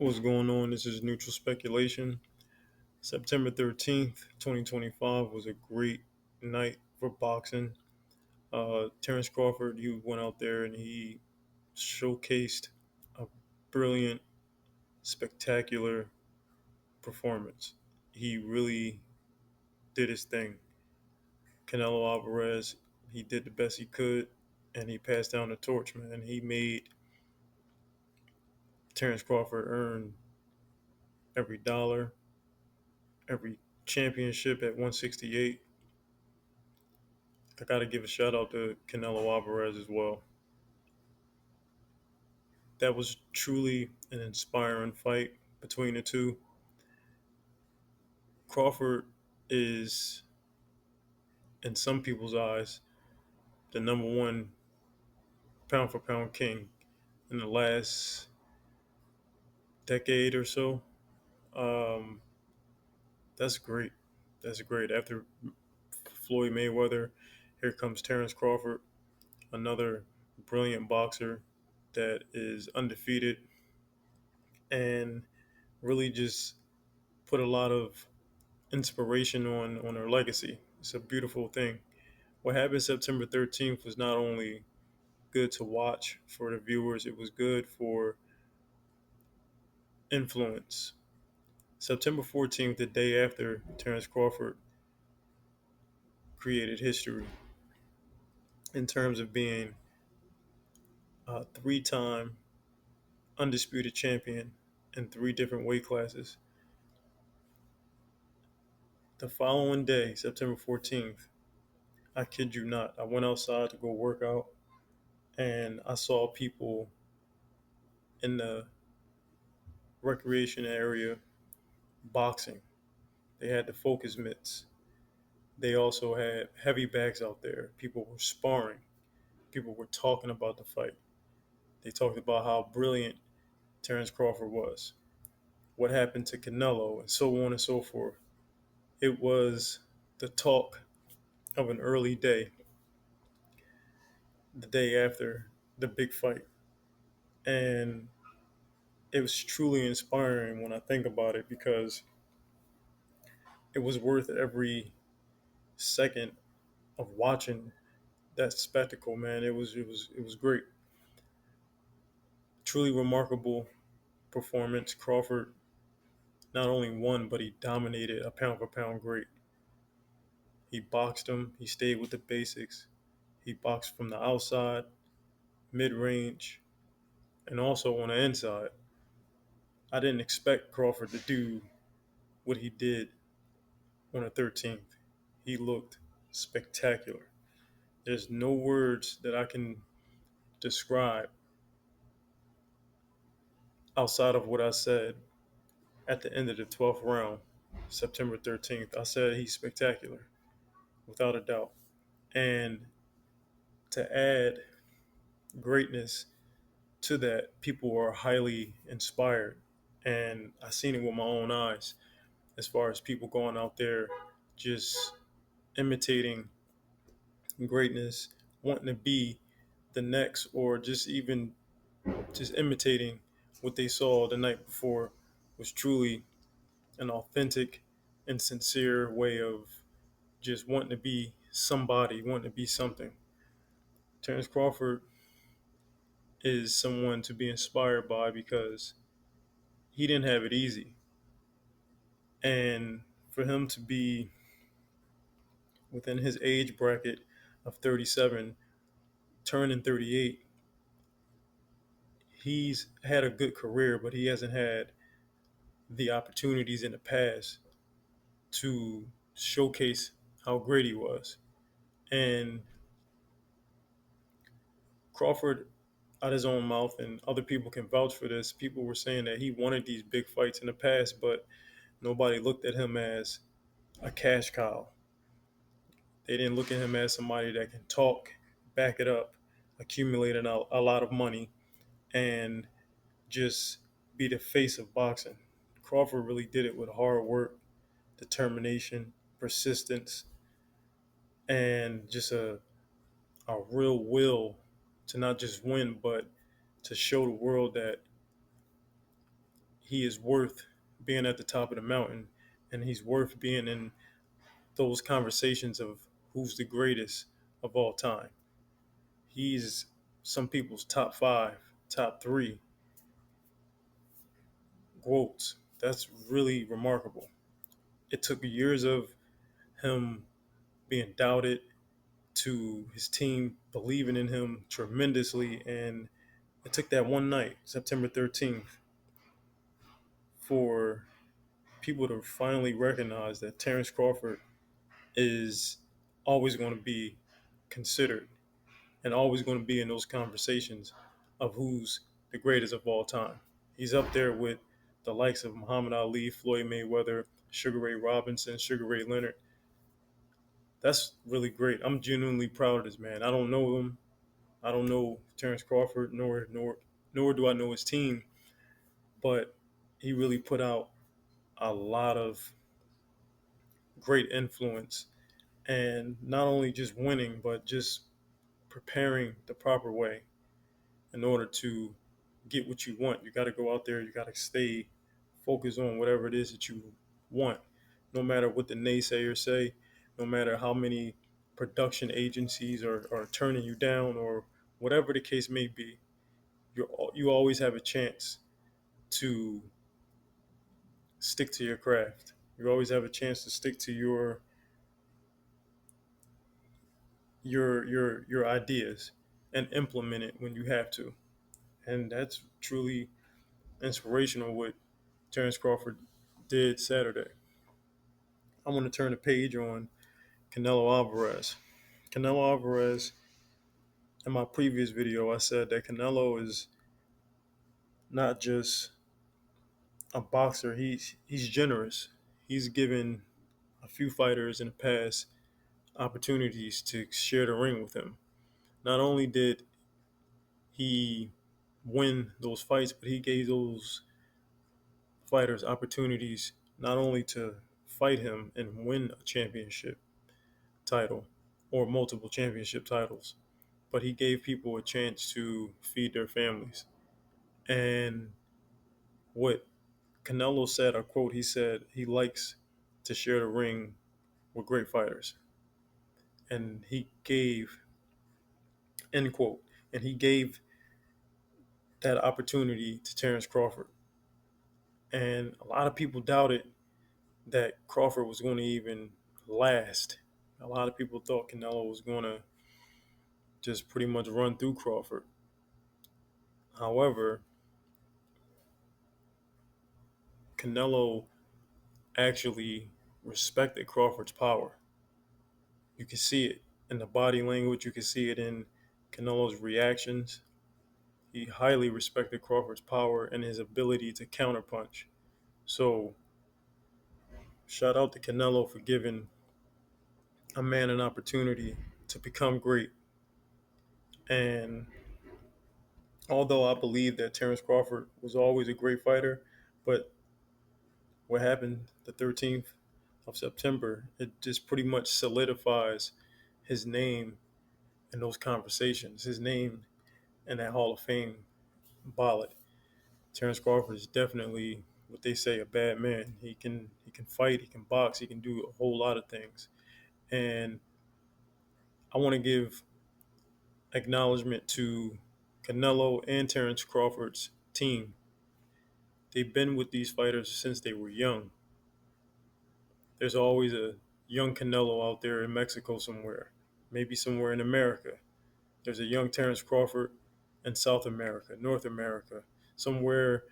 What's going on? This is Neutral Speculation. September 13th, 2025 was a great night for boxing. Terence Crawford, he went out there and he showcased a brilliant, spectacular performance. He really did his thing. Canelo Alverez, he did the best he could and he passed down the torch, man. He made Terence Crawford earn every dollar, every championship at 168. I got to give a shout out to Canelo Alvarez as well. That was truly an inspiring fight between the two. Crawford is, in some people's eyes, the number one pound for pound king in the last decade or so. Um, that's great. That's great. After Floyd Mayweather, here comes Terence Crawford, another brilliant boxer that is undefeated and really just put a lot of inspiration on her legacy. It's a beautiful thing. What happened September 13th was not only good to watch for the viewers, it was good for influence. September 14th, the day after Terence Crawford created history in terms of being a three-time undisputed champion in three different weight classes. The following day, September 14th, I kid you not, I went outside to go work out and I saw people in the recreation area boxing. They had the focus mitts. They also had heavy bags out there. People were sparring. People were talking about the fight. They talked about how brilliant Terence Crawford was, what happened to Canelo, and so on and so forth. It was the talk of an early day, the day after the big fight. And it was truly inspiring when I think about it because it was worth every second of watching that spectacle, man. It was great. Truly remarkable performance. Crawford not only won, but he dominated a pound for pound great. He boxed him. He stayed with the basics. He boxed from the outside, mid range, and also on the inside. I didn't expect Crawford to do what he did on the 13th. He looked spectacular. There's no words that I can describe outside of what I said at the end of the 12th round, September 13th. I said he's spectacular, without a doubt. And to add greatness to that, people are highly inspired. And I seen it with my own eyes as far as people going out there just imitating greatness, wanting to be the next, or just even just imitating what they saw the night before was truly an authentic and sincere way of just wanting to be somebody, wanting to be something. Terence Crawford is someone to be inspired by because he didn't have it easy. And for him to be within his age bracket of 37, turning 38, he's had a good career, but he hasn't had the opportunities in the past to showcase how great he was. And Crawford, out his own mouth, and other people can vouch for this, people were saying that he wanted these big fights in the past, but nobody looked at him as a cash cow. They didn't look at him as somebody that can talk, back it up, accumulate a lot of money, and just be the face of boxing. Crawford really did it with hard work, determination, persistence, and just a real will to not just win, but to show the world that he is worth being at the top of the mountain, and he's worth being in those conversations of who's the greatest of all time. He's some people's top five, top three quotes. That's really remarkable. It took years of him being doubted to his team believing in him tremendously. And it took that one night, September 13th, for people to finally recognize that Terence Crawford is always going to be considered and always going to be in those conversations of who's the greatest of all time. He's up there with the likes of Muhammad Ali, Floyd Mayweather, Sugar Ray Robinson, Sugar Ray Leonard. That's really great. I'm genuinely proud of this man. I don't know him. I don't know Terence Crawford, nor do I know his team, but he really put out a lot of great influence, and not only just winning, but just preparing the proper way in order to get what you want. You got to go out there. You got to stay focused on whatever it is that you want, no matter what the naysayers say, no matter how many production agencies are turning you down, or whatever the case may be. You always have a chance to stick to your craft. You always have a chance to stick to your ideas and implement it when you have to. And that's truly inspirational what Terence Crawford did Saturday. I want to turn the page on Canelo Alvarez. Canelo Alvarez, in my previous video, I said that Canelo is not just a boxer, he's generous. He's given a few fighters in the past opportunities to share the ring with him. Not only did he win those fights, but he gave those fighters opportunities not only to fight him and win a championship title or multiple championship titles, but he gave people a chance to feed their families. And what Canelo said, I quote, he said he likes to share the ring with great fighters. And he gave, end quote, and he gave that opportunity to Terence Crawford. And a lot of people doubted that Crawford was going to even last. A lot of people thought Canelo was going to just pretty much run through Crawford. However, Canelo actually respected Crawford's power. You can see it in the body language, you can see it in Canelo's reactions. He highly respected Crawford's power and his ability to counterpunch. So, shout out to Canelo for giving a man an opportunity to become great. And although I believe that Terence Crawford was always a great fighter, but what happened the 13th of September, it just pretty much solidifies his name in those conversations, his name in that Hall of Fame ballot. Terence Crawford is definitely what they say, a bad man. He can fight, he can box, he can do a whole lot of things. And I want to give acknowledgement to Canelo and Terence Crawford's team. They've been with these fighters since they were young. There's always a young Canelo out there in Mexico somewhere, maybe somewhere in America. There's a young Terence Crawford in South America, North America, somewhere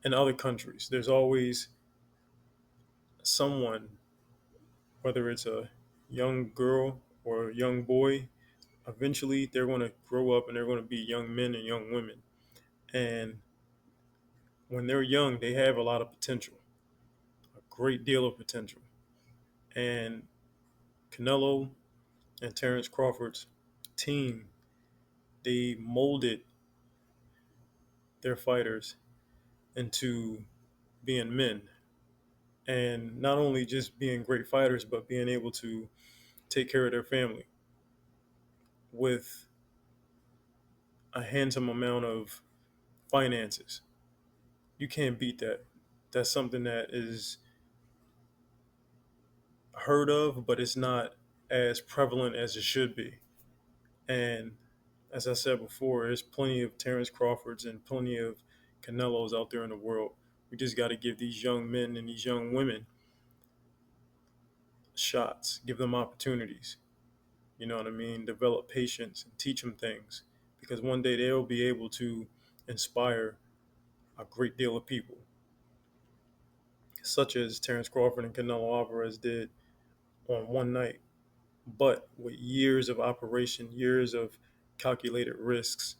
in other countries. There's always someone, whether it's a young girl or a young boy, eventually they're going to grow up and they're going to be young men and young women. And when they're young, they have a lot of potential, a great deal of potential. And Canelo and Terence Crawford's team, they molded their fighters into being men. And not only just being great fighters, but being able to take care of their family with a handsome amount of finances. You can't beat that. That's something that is heard of, but it's not as prevalent as it should be. And as I said before, there's plenty of Terence Crawfords and plenty of Canelos out there in the world. We just got to give these young men and these young women shots, give them opportunities. You know what I mean? Develop patience and teach them things because one day they'll be able to inspire a great deal of people, such as Terence Crawford and Canelo Alvarez did on one night, but with years of operation, years of calculated risks,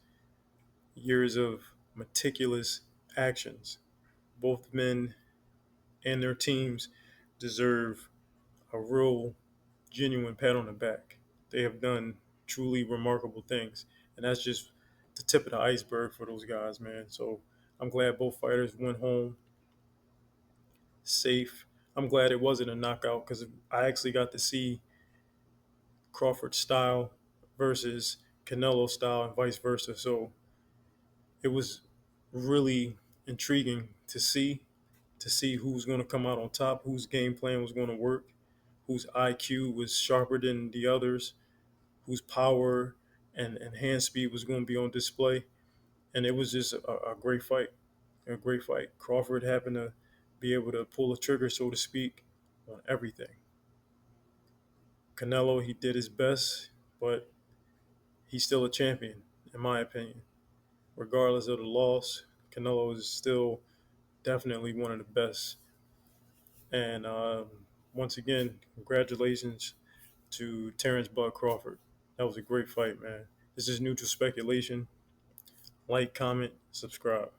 years of meticulous actions. Both men and their teams deserve a real, genuine pat on the back. They have done truly remarkable things, and that's just the tip of the iceberg for those guys, man. So I'm glad both fighters went home safe. I'm glad it wasn't a knockout because I actually got to see Crawford style versus Canelo style and vice versa. So it was really intriguing to see who's going to come out on top, whose game plan was going to work, whose IQ was sharper than the others, whose power and hand speed was going to be on display. And it was just a great fight, a great fight. Crawford happened to be able to pull the trigger, so to speak, on everything. Canelo, he did his best, but he's still a champion, in my opinion. Regardless of the loss, Canelo is still definitely one of the best. And once again, congratulations to Terence Bud Crawford. That was a great fight, man. This is neutral speculation. Like, comment, subscribe.